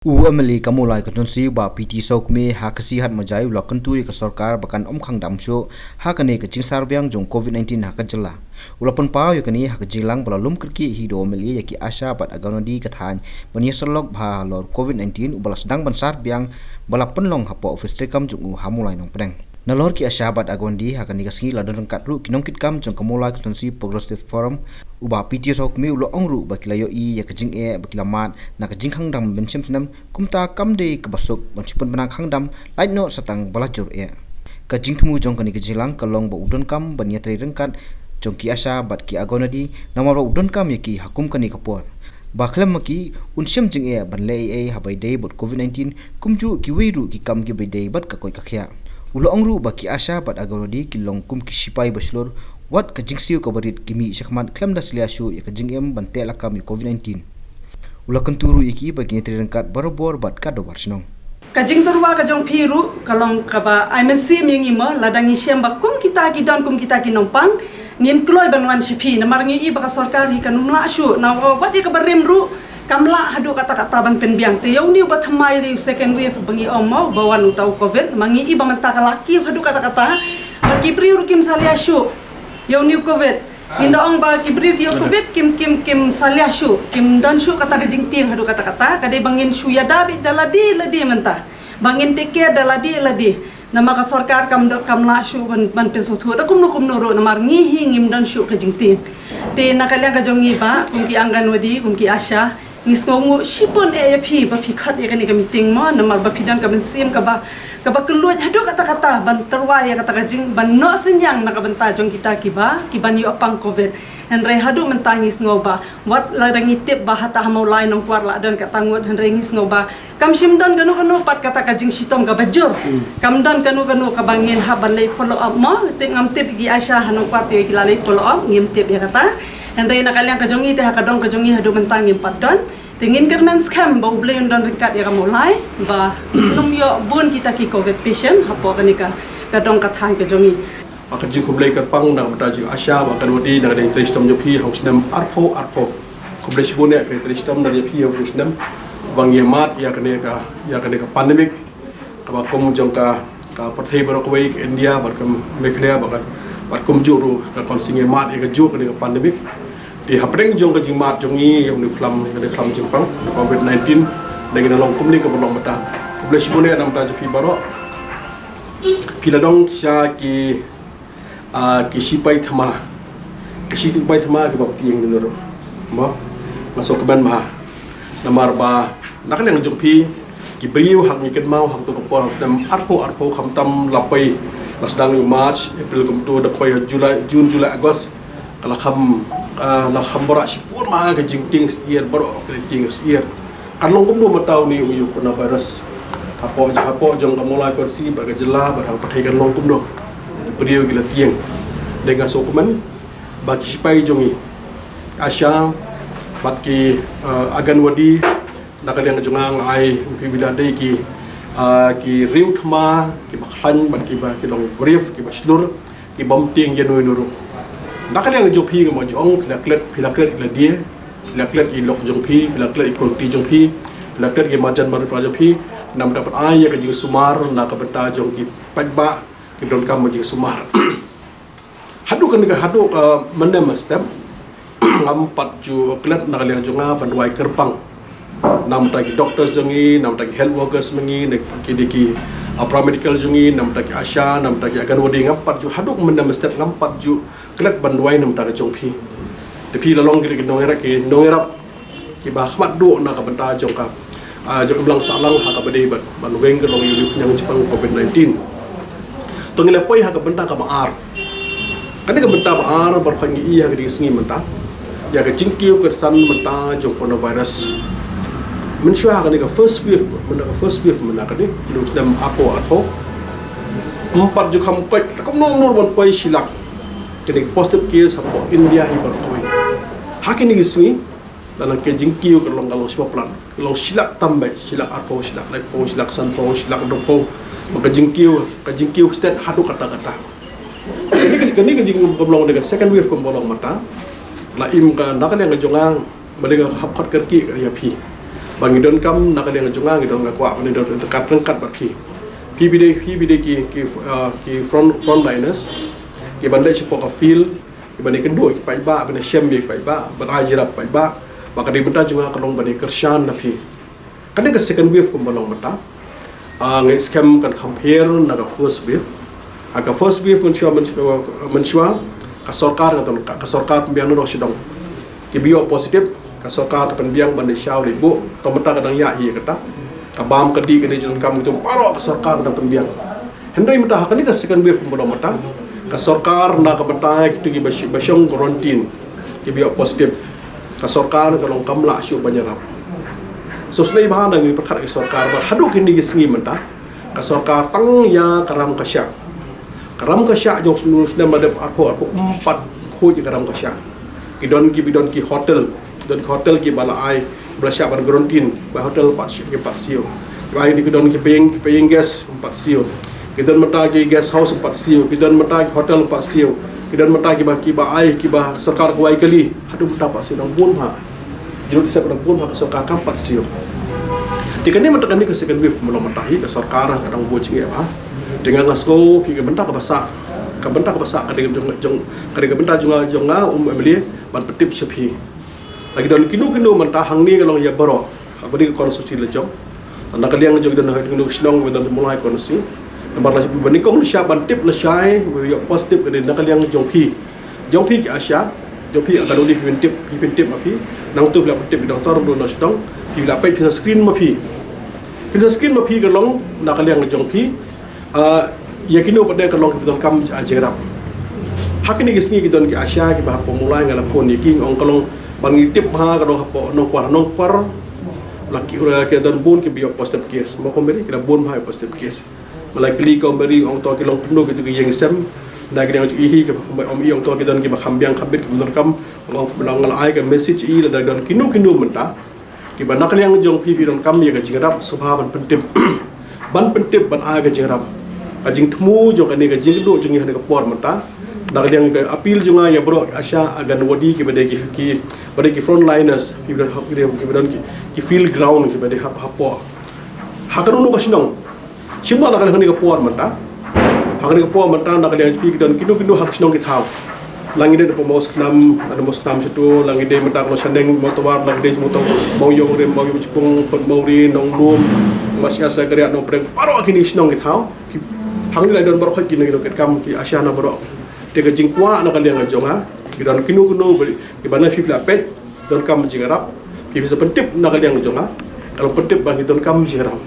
Amali kamulai konstitusi ba PT Sokme hakasi hat majai ulakan turi ke sarkar bahkan khang damso hakane ke cingsar biang jong COVID-19 hakajela ulapan pau yakani hakajilang balalum kerki hido amali yaki asha bat aganodi kathan bania serlok bha lor COVID-19 ubalas dang bansar biang balapan long hapo office trekam jong hamulai nong pedang nalor ki asha bat agondi hakani kasngi ladon kat ru kinongkit kam jong kamulai konstitusi progressive forum uba PT Sokme ulo ongru bakilayo I yakajing bakilamat nakajing khang dam benchem senam kumta kamde kebasuk bansipun benang khang dam laino satang balajur kajing temu jong kani kejilang kalong ba udon kam bania tri rengkat jong ki asa bat ki agonadi namar ba udon kam yaki hakum kani kapor baklam maki unsem jing banle habai dei bot COVID-19 kumju ki weiru ki kam ki bedei bat ka koi kakhya ulo ongru baki asa bat agonadi ki long kum ki sipai baslor wat kajing siu kabarit kimi sakmat klam dasliasu ya kajing bante lakam COVID-19 ulakan turu iki bagi rengkat barobor bat kado barsnong kajing turwa kajong piru kalong kaba IMC mingima ladangi syam bakum kita gidon kum kita ginompang ngin kloi banwan sipi namarngi I baka sarkar hi kanumla syu na wat I kabarim ru kamla hadu kata-kata ban penbiang te yauni bat hamai ri second wave bangi omo bawan utau covid mangi I bamanta kalaki hadu kata-kata bagi priu kim saliasyu yauni covid Indaong ba kibri yo covid kim saliasyu kim dan syu kata kajing ting hadu kata-kata kade bangin syu ya dabi daladi ladi mentah bangin teke daladi ladi nama ka sarkar kamla syu ban pensothu ta kumno ro namar ngihi ngim dan syu kajing ting te nakalyang ka jongi ba kumki anganwadi kumki asha ngisngongu sipon AFP ba pikhat ya kani ka meeting mo namar ba pidan ka bensim ka ba keluar hadu kata-kata ban terwai ya kata kajing ban no senyang nakabenta jong kita kiban yu apang covid henry hadu mentangis ngoba wat ladangi tip ba hata hamau lain nong kuar la dan katangut henry ngis ngoba kam simdan kanu pat kata kajing sitom ka bajur kam dan kanu ka bangin ha ban lay follow up mo tip ngam tip gi asha hanong kuar ti ki lalay follow up ngim tip ya kata henry nakalyang kajongi te hakadong kajongi hadu mentangim padon tingin kermen scam bau beli dan ringkat ya kamulai ba num yo bun kita ki covid patient hapo kanika kadong kathan ke jongi akan jing kublai kat pang nak betaji asya akan wadi nak ada tristam jopi hausnam arpo kublai sibune ke tristam dari jopi hausnam bang yemat ya kene ka pandemic ka kom jongka ka parthai barokoi ke India barkam mekhlia barkum juru ka konsinge mat ya ka ju kene ka pandemic di hapreng jong ka jingmat jongi yang ni klam jingpang COVID-19 dengan long kumni ka bolong mata kublai sibune nam ta jopi barok piladong sya ki sipai thama ki bakti yang dulu mo masuk ke ban ma namar ba nakal yang jumpi ki beriu hak ni mau hak tu kopor nam arpo khamtam lapai lasdang March April kum tu dapai June July August kala kham borak sipur ma ke jingting year baru ke jingting year kan long kum du matau ni uyu corona virus apo jong kamulai kursi baga jela barang pathai kan long kum do beriu gila tiang dengan sokuman bagi sipai jongi asya batki agan wadi nakal yang jongang ai bila dei ki riu thma ki bakhan batki long brief ki baslur ki bomting jenoi nuru nakal yang jopi ke mo jong pilaklet ila dia pilaklet ilok jongpi pilaklet ikonti jongpi pilaklet ki majan baru prajopi nam dapat ai ya ke jing sumar nak benta jong ki pajba ki don kam jing sumar hadu menem step ngampat ju klet nakal yang jonga bandwai kerpang nam tagi doctors jongi nam tagi health workers mengi nek ki paramedical jongi nam tagi asya nam tagi agan wadi ngampat ju hadu menem step ngampat ju klet bandwai nam tagi jongpi tapi lalong ki nongerap ki ba khmat du nak benta jongka jong ulang salang hak bade ban weng ke long yu yang jepang COVID-19 to ngila poi hak benta ka maar kan ke benta maar berpangi iya ke sengi menta ya ke jingkiu ke san menta jong coronavirus mensyua kan ke first wave mena kan lu dam apo empat ju kham kai kom nor bon poi silak ke positive case apo India hi berkoi hakini sengi dalam ke jingkiu ke long kalau semua plan long silak tambah silak apo silak lepo silak sanpo silak dopo maka jingkiu state hadu kata-kata kini ke jing bolong dengan second wave kom bolong mata la im ka nakal yang jongang baliga hapkhat kerki ya phi bang idon kam nak ada ngajunga ngidon ngakwa bani don dekat rengkat bat pi bide ki frontliners ki bandai support ka field ki bandai kendua ki pai ba bani shem bi pai ba berajirap pai ba maka di benda juga kalong bani kershan na pi kan ke second wave kum balong mata ngai scam kan compare na ka first wave aga first wave menshwa ka sarkar ka sarkar pembiang no sidong ki bio positif ka sarkar pembiang bandai syau libu tomata kadang ya hi kata ka bam kedi kedi jon kam itu paro ka sarkar kadang pembiang hendai mata hakani ka second wave kum balong mata ka sarkar na ka batai ki gi basyong quarantine ki bio positif ka sarkar kalong kamla syu banyarap so slay bahan ngi perkara ka sarkar bar hadu kini gi sengi mata ka sarkar tang ya karam ka syak jong seluruh sedang pada apa 4 kuj karam kasya bidon ki hotel ki balai belasya bar garantin ba hotel 4 sio ai di bidon ki paying gas 4 sio kidon mata ki gas house 4 sio kidon mata ki hotel 4 sio kidon mata ki ba ai ki ba sarkar ko ai kali hadu mata 4 sio dang pun ha jero disap dang pun ha sarkar kam 4 sio tikane mata kami ke second wave belum mata hi ke sarkar kadang bocing ha dengan ngasko hingga bentak ke besar kadang bentak juga beli ban petip sepi lagi dalam kinu mentah hang ni kalau ya baro beri konstruksi lejong tanda kalian juga dan kinu senong dan mulai konstruksi nomor lagi benikong siap ban tip lesai ya positif kadang kalian jongpi ke Asia jongpi akan uli pin tip api nang tu bila tip doktor do sedong bila pai pin screen mapi kalau nak kalian jongpi yakino pada kalau kita kam ajarap hakini gisni kita ki Asia ki bah pemulai ngala phone yakin ong kalau bangi tip ha kalau hapo nong kwar laki ura ke dan bun ki bio positive case mo komberi kita bun ha positive case malai kli ko beri ong to ki long pnu ki tu yang sem da ki dang ihi ki om i ong to ki dan ki bah hambiang khabit ki menur kam ong ngal ai ka message i da dan kinu menta ki ba nakal yang jong pi don kam ya ka jingrap subhaban pentip ban pentip ban aga jingrap ajing temu jong kane ka jing do jing hane ka por mata dak yang ka apil junga ya bro Asia agan wadi ki bade ki frontliners ki field ground ki bade hapo hakanu no kasinong simba dak hane ka por mata hakani ka por mata dak yang pi dan kidu hak sinong ki thau langi de po mos nam situ langi de mata ko sandeng motor langi de motor mau yo cikung pot mau ri nong lum masih asal kerja nong preng paro kini sinong ki thau hang ni lai don baro khoi kini ket kam ki Asia na baro te ka jingkwa na kalian ngajonga ki don kinu ki bana fi pet don kam jingarap ki bisa pentip na kalian ngajonga kalau pentip bagi don kam jingarap